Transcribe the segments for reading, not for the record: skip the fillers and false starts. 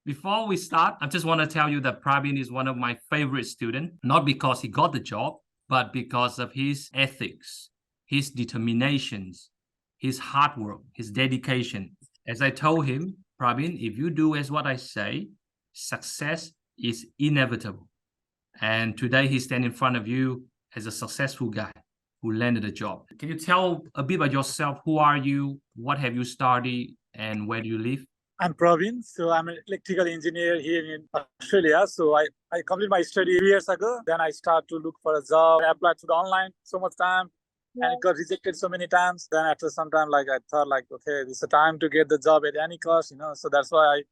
Before we start, I just want to tell you that Prabin is one of my favorite students, not because he got the job, but because of his ethics, his determinations, his hard work, his dedication. As I told him, Prabin, if you do as what I say, success is inevitable. And today he stands in front of you as a successful guy who landed a job. Can you tell a bit about yourself? Who are you? What have you studied? And where do you live? I'm Prabin, so I'm an electrical engineer here in Australia. So I completed my study 2 years ago. Then I start to look for a job. I applied to the online so much time and it got rejected so many times. Then after some time, I thought okay, this is the time to get the job at any cost, So that's why I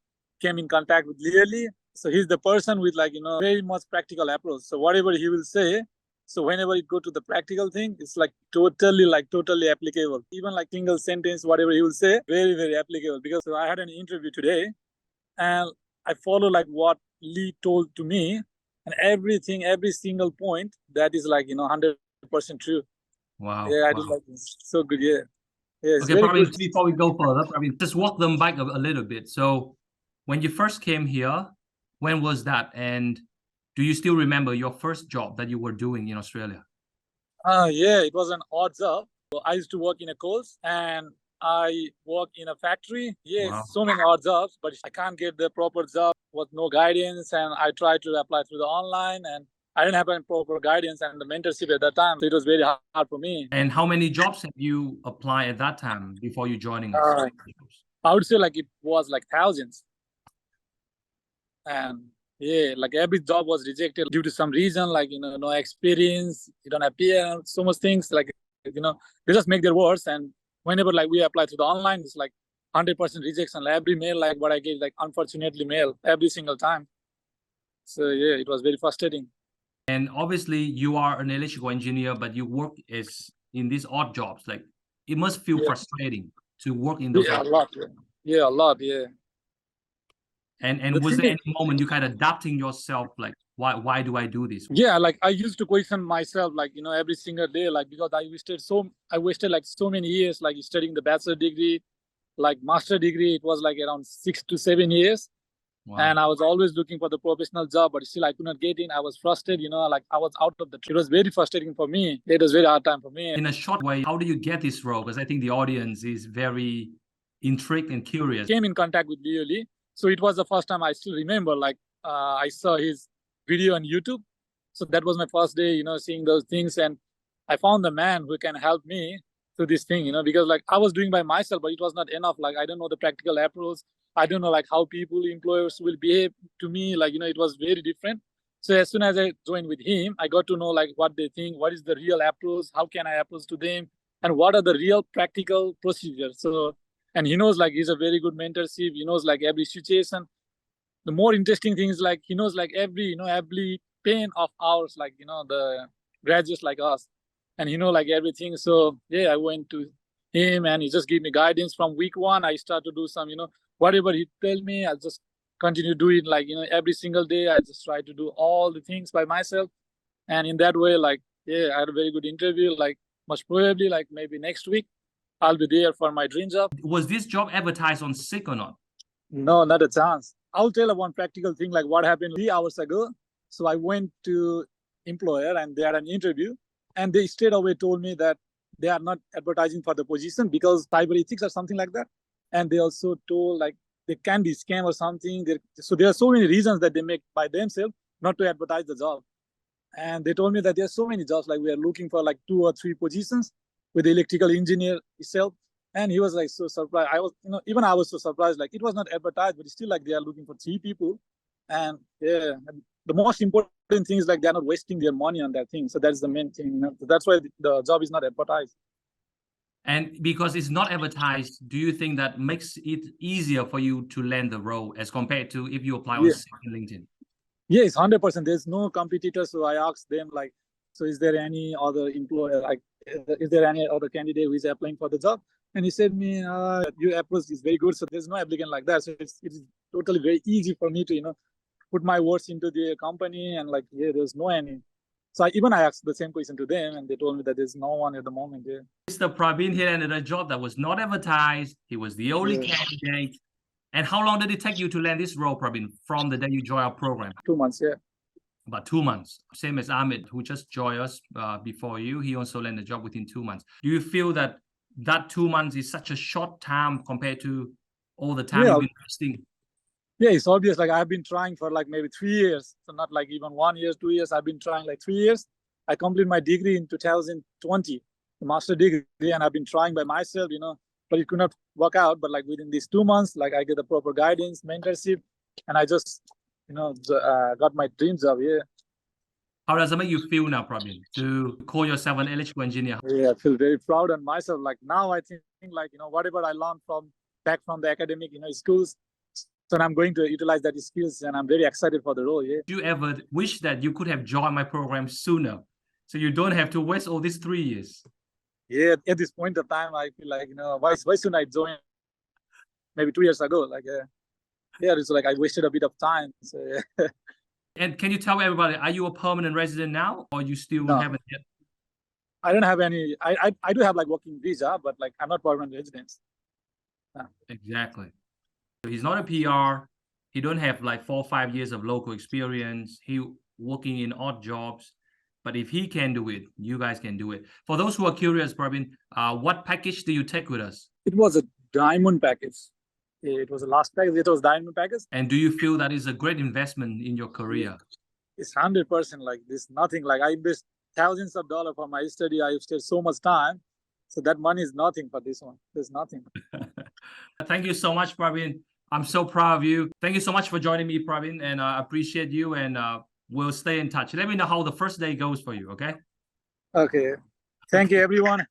came in contact with Learly. So he's the person with very much practical approach. So whatever he will say, so whenever you go to the practical thing, it's totally applicable. Even single sentence, whatever he will say, very, very applicable. Because I had an interview today and I follow what Lee told to me, and everything, every single point that is 100% true. Wow. Yeah, I wow. did like this. So good, yeah. Okay, probably before we go further, probably just walk them back a little bit. So when you first came here, when was that? And do you still remember your first job that you were doing in Australia? Yeah, it was an odd job. So I used to work in a course and I work in a factory. Yes, wow. So many odd jobs, but I can't get the proper job with no guidance. And I tried to apply through the online and I didn't have any proper guidance and the mentorship at that time. So it was very hard for me. And how many jobs have you applied at that time before you joining us? I would say it was thousands. And yeah, every job was rejected due to some reason, no experience, you don't appear, so much things, they just make their worse. And whenever we apply to the online, it's 100% rejection. Every mail, what I get, unfortunately mail every single time. So yeah, it was very frustrating. And obviously you are an electrical engineer, but you work in these odd jobs. It must feel frustrating to work in those. Yeah, a lot. Yeah, a lot. Yeah. And was there any moment you kind of adapting yourself, why do I do this? Yeah, I used to question myself, every single day, because I wasted so many years, studying the bachelor degree, master degree. It was around 6 to 7 years. Wow. And I was always looking for the professional job, but still I could not get in. I was frustrated, I was out of the tree. It was very frustrating for me. It was very hard time for me. In a short way, how do you get this role? Because I think the audience is very intrigued and curious. Came in contact with Leo Lee. So it was the first time I still remember, I saw his video on YouTube. So that was my first day, seeing those things. And I found the man who can help me through this thing, because I was doing by myself, but it was not enough. I don't know the practical approach. I don't know how people, employers will behave to me. It was very different. So as soon as I joined with him, I got to know what they think, what is the real approach, how can I approach to them, and what are the real practical procedures. So, and he knows he's a very good mentorship. He knows every situation. The more interesting thing is he knows every pain of ours, the graduates like us, and he know everything. So yeah, I went to him and he just gave me guidance from week 1. I start to do some, whatever he tell me, I just continue doing every single day. I just try to do all the things by myself, and in that way, yeah, I had a very good interview. Most probably, maybe next week, I'll be there for my dream job. Was this job advertised on SICK or not? No, not a chance. I'll tell one practical thing, what happened 3 hours ago. So I went to employer and they had an interview, and they straight away told me that they are not advertising for the position because cyber ethics or something like that. And they also told they can be scam or something. So there are so many reasons that they make by themselves not to advertise the job. And they told me that there are so many jobs, we are looking for 2 or 3 positions with the electrical engineer itself. And he was so surprised. I was, even I was so surprised. It was not advertised, but it's still they are looking for 3 people. And yeah, the most important thing is they are not wasting their money on that thing. So that's the main thing. That's why the job is not advertised. And because it's not advertised, do you think that makes it easier for you to land the role as compared to if you apply on LinkedIn? Yes, 100%. There's no competitor. So I asked them so is there any other employer, is there any other candidate who is applying for the job? And he said me, your approach is very good. So there's no applicant like that. So it is totally very easy for me to, put my words into the company and yeah, there's no any. So I asked the same question to them and they told me that there's no one at the moment. Yeah. Mr. Prabin here landed a job that was not advertised. He was the only candidate. And how long did it take you to land this role, Prabin, from the day you joined our program? 2 months, yeah. About 2 months. Same as Amit, who just joined us before you. He also landed a job within 2 months. Do you feel that 2 months is such a short time compared to all the time you've been investing? Yeah, it's obvious. Like I've been trying for like maybe 3 years. So not like even 1 year, 2 years. I've been trying like 3 years. I completed my degree in 2020, the master degree, and I've been trying by myself, but it could not work out. But like within these 2 months, like I get the proper guidance, mentorship, and I just, got my dream job. Yeah. How does it make you feel now, Prabin, to call yourself an electrical engineer? Yeah, I feel very proud on myself. Like now I think like, whatever I learned back from the academic, schools, so I'm going to utilize that skills, and I'm very excited for the role. Yeah. Do you ever wish that you could have joined my program sooner, so you don't have to waste all these 3 years? Yeah, at this point of time, I feel like, why shouldn't I join maybe 2 years ago? Like, it's like I wasted a bit of time. So, yeah. And can you tell everybody, are you a permanent resident now, or you still No. haven't yet? I don't have any. I do have like working visa, but like I'm not permanent resident. Exactly. So he's not a PR. He don't have like 4 or 5 years of local experience. He working in odd jobs. But if he can do it, you guys can do it. For those who are curious, Prabin, what package do you take with us? It was a diamond package. It was the last package. It was diamond package. And do you feel that is a great investment in your career? It's 100%. Like this, nothing. Like I invest thousands of dollars for my study. I wasted so much time. So that money is nothing for this one. There's nothing. Thank you so much, Prabin. I'm so proud of you. Thank you so much for joining me, Prabin, and I appreciate you, and we'll stay in touch. Let me know how the first day goes for you, okay? Okay. Thank you, everyone.